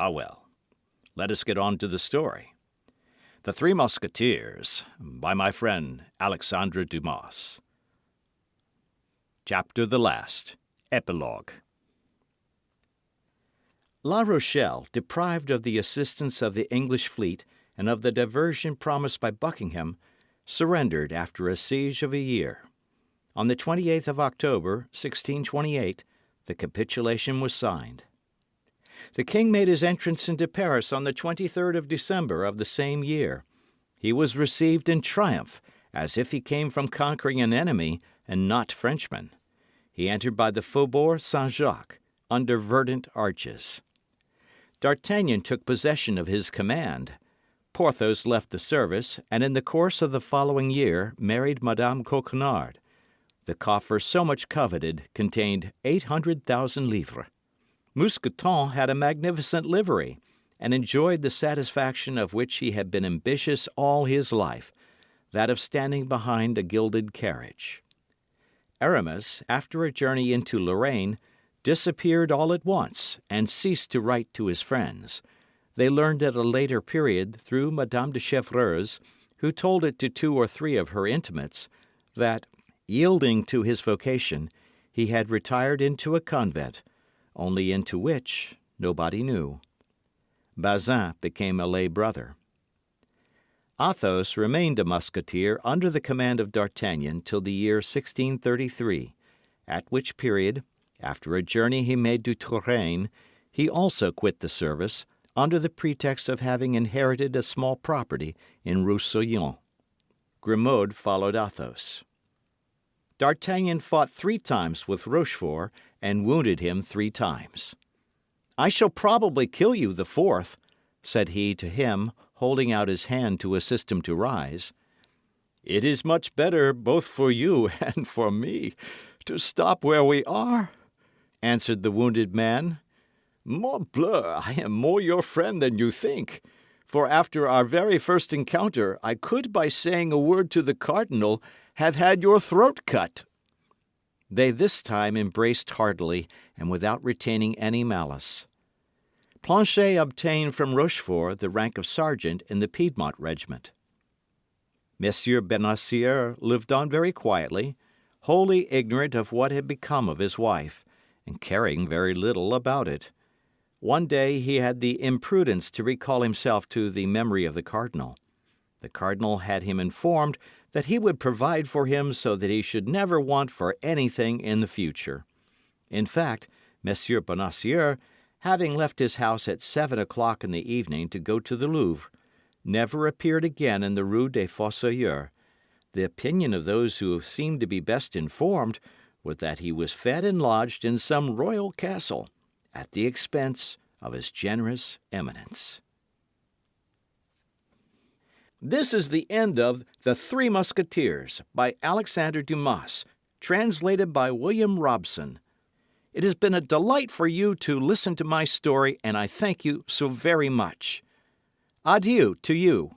Ah well, let us get on to the story. The Three Musketeers, by my friend Alexandre Dumas. Chapter the Last, Epilogue. La Rochelle, deprived of the assistance of the English fleet and of the diversion promised by Buckingham, surrendered after a siege of a year. On the 28th of October, 1628, the capitulation was signed. The king made his entrance into Paris on the 23rd of December of the same year. He was received in triumph, as if he came from conquering an enemy and not Frenchmen. He entered by the Faubourg Saint-Jacques, under verdant arches. D'Artagnan took possession of his command. Porthos left the service, and in the course of the following year married Madame Coquenard. The coffer so much coveted contained 800,000 livres. Mousqueton had a magnificent livery, and enjoyed the satisfaction of which he had been ambitious all his life, that of standing behind a gilded carriage. Aramis, after a journey into Lorraine, disappeared all at once and ceased to write to his friends. They learned at a later period, through Madame de Chevreuse, who told it to 2 or 3 of her intimates, that, yielding to his vocation, he had retired into a convent, only into which nobody knew. Bazin became a lay brother. Athos remained a musketeer under the command of D'Artagnan till the year 1633, at which period, after a journey he made to Touraine, he also quit the service, under the pretext of having inherited a small property in Roussillon. Grimaud followed Athos. D'Artagnan fought 3 times with Rochefort and wounded him 3 times. "I shall probably kill you the 4th," said he to him, holding out his hand to assist him to rise. "It is much better, both for you and for me, to stop where we are," answered the wounded man. "Morbleu, I am more your friend than you think, for after our very first encounter I could, by saying a word to the cardinal, have had your throat cut." They this time embraced heartily and without retaining any malice. Planchet obtained from Rochefort the rank of sergeant in the Piedmont regiment. Monsieur Bonacieux lived on very quietly, wholly ignorant of what had become of his wife, and caring very little about it. One day he had the imprudence to recall himself to the memory of the cardinal. The cardinal had him informed that he would provide for him so that he should never want for anything in the future. In fact, Monsieur Bonacieux, having left his house at 7 o'clock in the evening to go to the Louvre, never appeared again in the Rue des Fossoyeurs. The opinion of those who seemed to be best informed was that he was fed and lodged in some royal castle, at the expense of his generous eminence. This is the end of The Three Musketeers by Alexandre Dumas, translated by William Robson. It has been a delight for you to listen to my story, and I thank you so very much. Adieu to you.